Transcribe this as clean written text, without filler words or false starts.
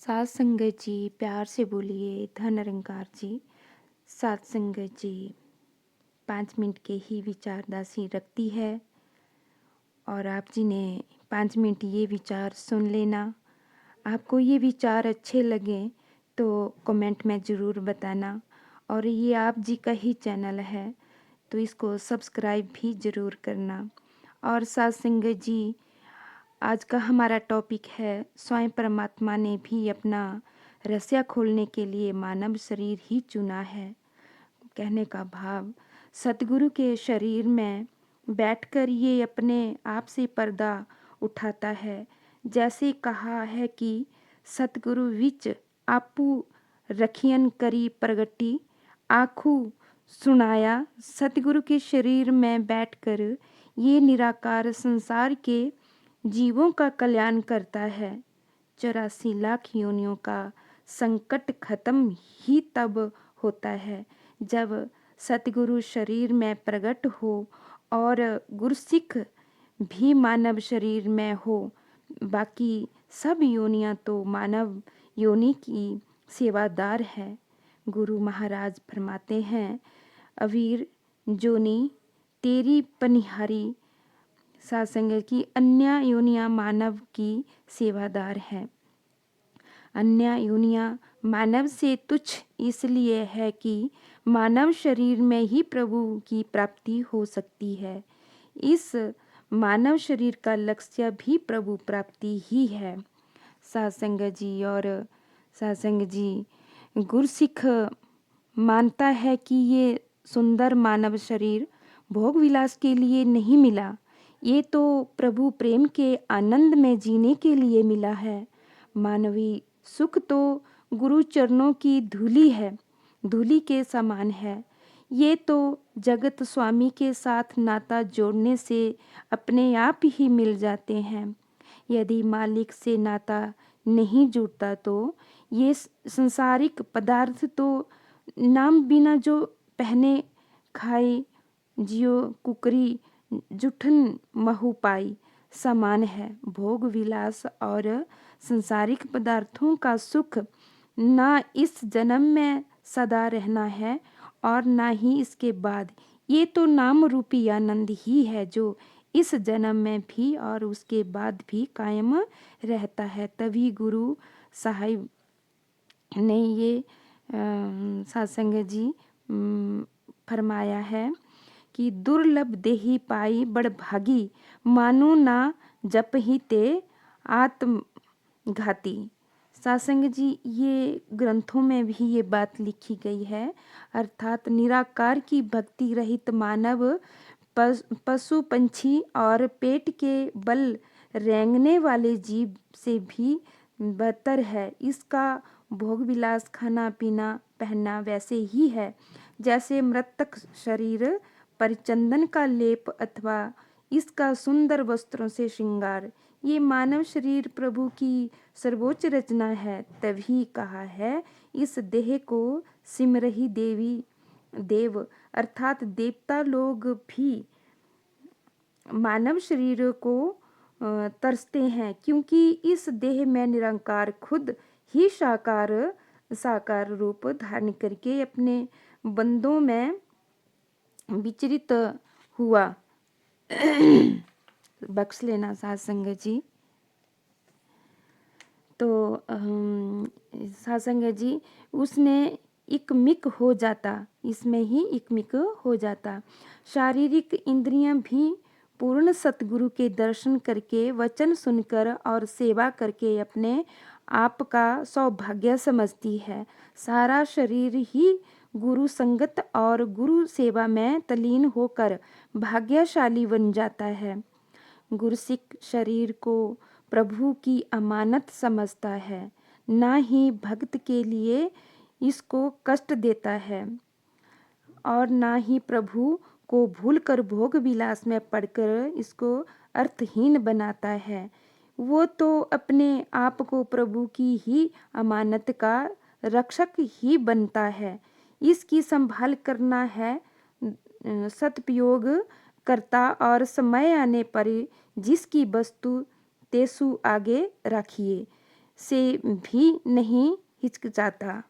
सात संगत जी प्यार से बोलिए धन निरंकार जी। सात संगत जी 5 मिनट के ही विचारदासी रखती है और आप जी ने 5 मिनट ये विचार सुन लेना। आपको ये विचार अच्छे लगे तो कमेंट में ज़रूर बताना। और ये आप जी का ही चैनल है तो इसको सब्सक्राइब भी ज़रूर करना। और सात संगत जी आज का हमारा टॉपिक है स्वयं परमात्मा ने भी अपना रहस्य खोलने के लिए मानव शरीर ही चुना है। कहने का भाव सतगुरु के शरीर में बैठकर ये अपने आप से पर्दा उठाता है। जैसे कहा है कि सतगुरु विच आपू रखियन करी प्रगति आखू सुनाया। सतगुरु के शरीर में बैठकर ये निराकार संसार के जीवों का कल्याण करता है। 84 लाख योनियों का संकट खत्म ही तब होता है जब सतगुरु शरीर में प्रकट हो और गुरसिख भी मानव शरीर में हो। बाकी सब योनियां तो मानव योनि की सेवादार है। गुरु महाराज फरमाते हैं, अवीर जोनी तेरी पनिहारी। सासंग की अन्य योनियां मानव की सेवादार है। अन्य योनियां मानव से तुच्छ इसलिए है कि मानव शरीर में ही प्रभु की प्राप्ति हो सकती है। इस मानव शरीर का लक्ष्य भी प्रभु प्राप्ति ही है। सासंग जी और सासंग जी गुरसिख मानता है कि ये सुंदर मानव शरीर भोग विलास के लिए नहीं मिला, ये तो प्रभु प्रेम के आनंद में जीने के लिए मिला है। मानवी सुख तो गुरु चरणों की धूली है, धूली के समान है। ये तो जगत स्वामी के साथ नाता जोड़ने से अपने आप ही मिल जाते हैं। यदि मालिक से नाता नहीं जुड़ता तो ये संसारिक पदार्थ तो नाम बिना जो पहने खाए जियो कुकरी जुठन महु पाई समान है। भोग विलास और संसारिक पदार्थों का सुख ना इस जन्म में सदा रहना है और ना ही इसके बाद। ये तो नाम रूपी आनंद ही है जो इस जन्म में भी और उसके बाद भी कायम रहता है। तभी गुरु साहिब ने ये सत्संग जी फरमाया है कि दुर्लभ देही पाई बड़ भागी मानो ना जप ही ते आत्मघाती। सत्संग जी ये ग्रंथों में भी ये बात लिखी गई है। अर्थात निराकार की भक्ति रहित मानव पशु पंछी और पेट के बल रेंगने वाले जीव से भी बदतर है। इसका भोग विलास खाना पीना पहनना वैसे ही है जैसे मृतक शरीर पर चंदन का लेप अथवा इसका सुंदर वस्त्रों से श्रृंगार। ये मानव शरीर प्रभु की सर्वोच्च रचना है। तभी कहा है इस देह को सिमरही देवी देव अर्थात देवता लोग भी मानव शरीर को तरसते हैं, क्योंकि इस देह में निरंकार खुद ही साकार रूप धारण करके अपने बंदों में विचरित हुआ। बख्श लेना सत्संग जी। तो सत्संग जी उसने इकमिक हो जाता, इसमें ही इकमिक हो जाता। शारीरिक इंद्रियां भी पूर्ण सतगुरु के दर्शन करके वचन सुनकर और सेवा करके अपने आप का सौभाग्य समझती है। सारा शरीर ही गुरु संगत और गुरु सेवा में तलीन होकर भाग्यशाली बन जाता है। गुरसिख शरीर को प्रभु की अमानत समझता है, ना ही भक्त के लिए इसको कष्ट देता है और ना ही प्रभु को भूलकर भोग विलास में पड़कर इसको अर्थहीन बनाता है। वो तो अपने आप को प्रभु की ही अमानत का रक्षक ही बनता है। इसकी संभाल करना है सदुपयोग करता और समय आने पर जिसकी वस्तु तेसु आगे रखिए। से भी नहीं हिचकिचाता।